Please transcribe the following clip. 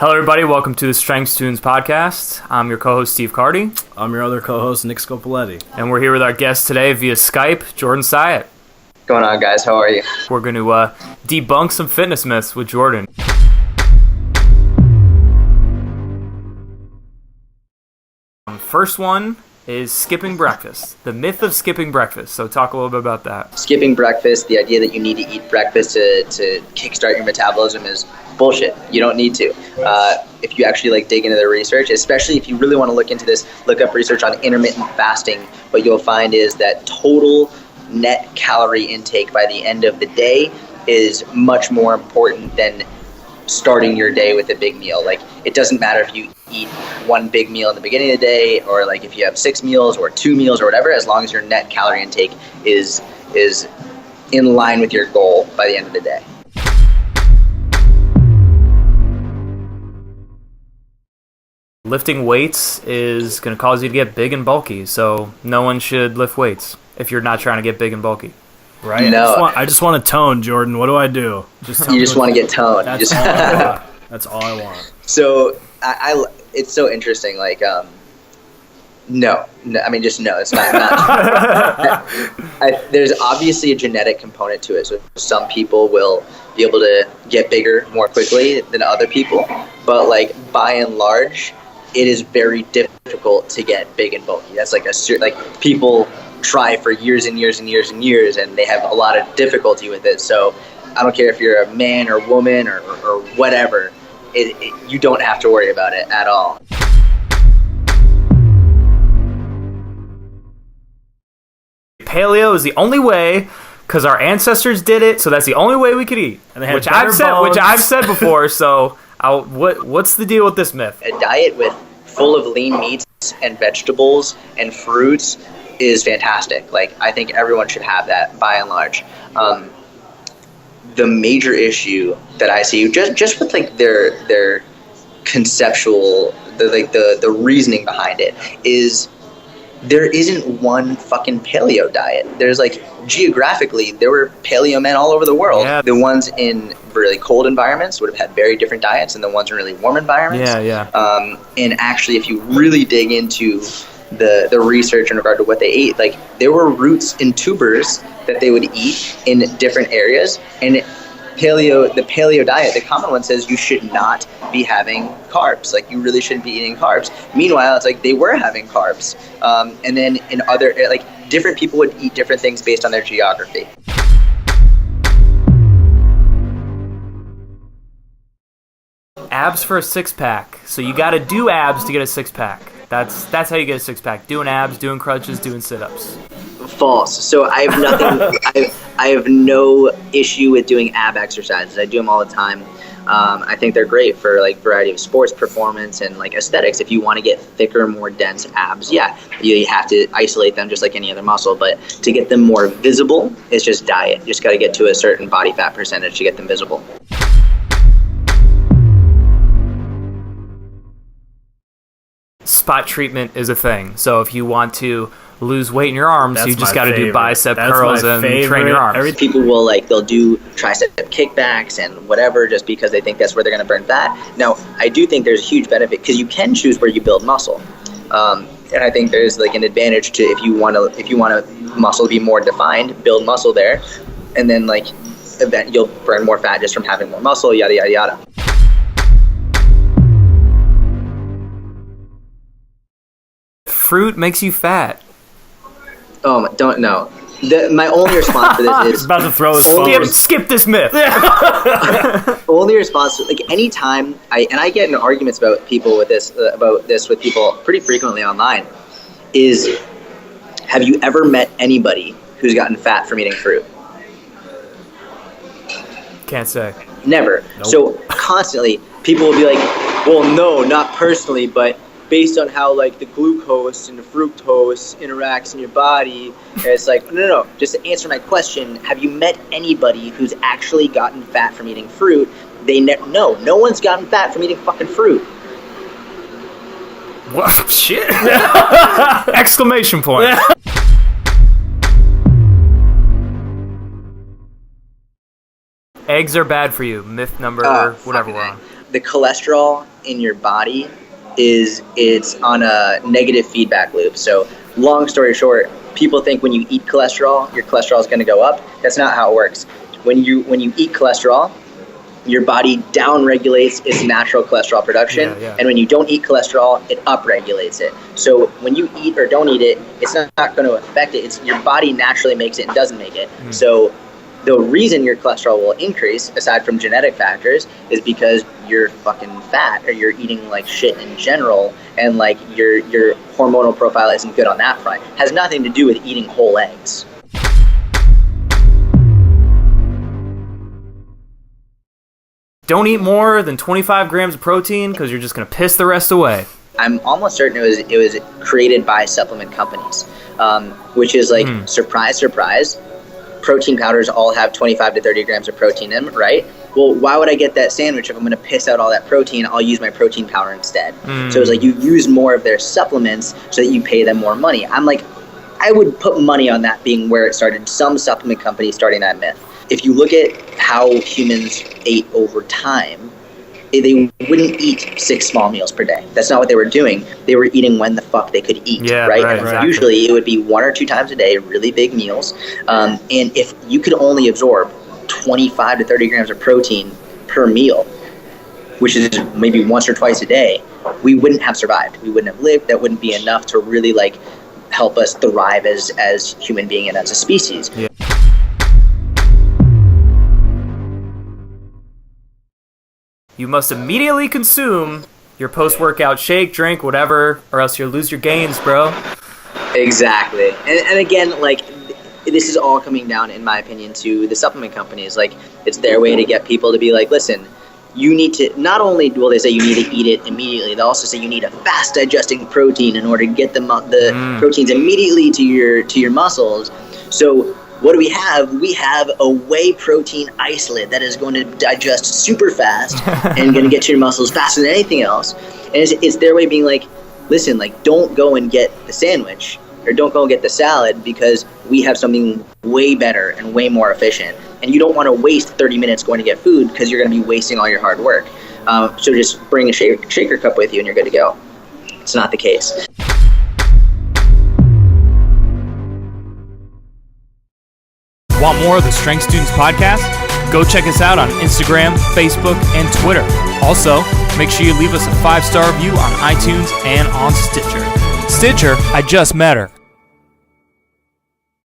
Hello, everybody. Welcome to the Strengths Tunes podcast. I'm your co-host, Steve Carty. I'm your other co-host, Nick Scopoletti. And we're here with our guest today via Skype, Jordan Syatt. What's going on, guys? How are you? We're going to debunk some fitness myths with Jordan. First one is skipping breakfast. The myth of skipping breakfast. So talk a little bit about that. Skipping breakfast, the idea that you need to eat breakfast to kickstart your metabolism is bullshit. You don't need to. If you actually dig into the research, especially if you really want to look into this, look up research on intermittent fasting. What you'll find is that total net calorie intake by the end of the day is much more important than starting your day with a big meal. It doesn't matter if you eat one big meal in the beginning of the day, or if you have 6 meals or 2 meals or whatever, as long as your net calorie intake is in line with your goal by the end of the day. Lifting weights is going to cause you to get big and bulky, so no one should lift weights if you're not trying to get big and bulky. Right? No. I just want to tone, Jordan. What do I do? You just want to get toned. That's all I want. That's all I want. So it's so interesting. No. I mean, just no. It's not. There's obviously a genetic component to it. So some people will be able to get bigger more quickly than other people. But by and large, it is very difficult to get big and bulky. That's people try for years and years and years and years, and they have a lot of difficulty with it. So I don't care if you're a man or woman or whatever, you don't have to worry about it at all. Paleo is the only way, because our ancestors did it, so that's the only way we could eat. And they had which I've said before. So what's the deal with this myth? A diet full of lean meats and vegetables and fruits is fantastic. I think everyone should have that by and large. The major issue that I see just with their conceptual, the reasoning behind it is there isn't one fucking paleo diet. There's geographically, there were paleo men all over the world. Yeah. The ones in really cold environments would have had very different diets than the ones in really warm environments. Yeah. And actually, if you really dig into the research in regard to what they ate, there were roots and tubers that they would eat in different areas. And the paleo diet, the common one says you should not be having carbs. You really shouldn't be eating carbs. Meanwhile, it's they were having carbs. And then in other, different people would eat different things based on their geography. Abs for a six-pack. So you got to do abs to get a six-pack. That's how you get a six-pack. Doing abs, doing crunches, doing sit-ups. False. So I have nothing. I have no issue with doing ab exercises. I do them all the time. I think they're great for variety of sports performance and aesthetics. If you want to get thicker, more dense abs, yeah, you have to isolate them just like any other muscle. But to get them more visible, it's just diet. You just got to get to a certain body fat percentage to get them visible. Spot treatment is a thing. So if you want to lose weight in your arms, you just got to do bicep curls and train your arms. People will they'll do tricep kickbacks and whatever just because they think that's where they're going to burn fat. Now, I do think there's a huge benefit because you can choose where you build muscle. And I think there's an advantage to if you want a muscle to be more defined, build muscle there, and then you'll burn more fat just from having more muscle, yada yada yada. Fruit makes you fat. Don't know. My only response to this is about to throw his phone. Skip this myth. Only response to, anytime I get in arguments about people with this with people pretty frequently online is, have you ever met anybody who's gotten fat from eating fruit? Can't say. Never. Nope. So constantly people will be like, well, no, not personally, but based on how like the glucose and the fructose interacts in your body. And it's like, no, just to answer my question, have you met anybody who's actually gotten fat from eating fruit? No one's gotten fat from eating fucking fruit. What? Shit. Exclamation point. Eggs are bad for you. Myth number whatever we're on. The cholesterol in your body it's on a negative feedback loop. So long story short, people think when you eat cholesterol, your cholesterol is going to go up. That's not how it works. When you eat cholesterol, your body downregulates its natural cholesterol production, and when you don't eat cholesterol, it upregulates it. So when you eat or don't eat it, it's not going to affect it. It's your body naturally makes it and doesn't make it. So the reason your cholesterol will increase, aside from genetic factors, is because you're fucking fat or you're eating like shit in general, and like your hormonal profile isn't good on that front. It has nothing to do with eating whole eggs. Don't eat more than 25 grams of protein because you're just going to piss the rest away. I'm almost certain it was created by supplement companies, which is like, surprise, surprise. Protein powders all have 25 to 30 grams of protein in them, right? Well, why would I get that sandwich if I'm going to piss out all that protein? I'll use my protein powder instead. So it's like you use more of their supplements so that you pay them more money. I'm like, I would put money on that being where it started, some supplement company starting that myth. If you look at how humans ate over time, they wouldn't eat 6 small meals per day. That's not what they were doing. They were eating when the fuck they could eat, right? And exactly. Usually it would be 1 or 2 times a day, really big meals. And if you could only absorb 25 to 30 grams of protein per meal, which is maybe once or twice a day, we wouldn't have survived. We wouldn't have lived. That wouldn't be enough to really like help us thrive as human being and as a species. Yeah. You must immediately consume your post-workout shake, drink, whatever, or else you'll lose your gains, bro. Exactly. And again, like, this is all coming down, in my opinion, to the supplement companies. Like, it's their way to get people to be like, listen, you need to, not only will they say you need to eat it immediately, they'll also say you need a fast-digesting protein in order to get the proteins immediately to your muscles. So what do we have? We have a whey protein isolate that is going to digest super fast and going to get to your muscles faster than anything else. And it's their way of being like, listen, like, don't go and get the sandwich or don't go and get the salad because we have something way better and way more efficient. And you don't want to waste 30 minutes going to get food because you're going to be wasting all your hard work. So just bring a shaker cup with you and you're good to go. It's not the case. Want more of the Strength Students podcast? Go check us out on Instagram, Facebook, and Twitter. Also, make sure you leave us a 5-star review on iTunes and on Stitcher. Stitcher, I just met her.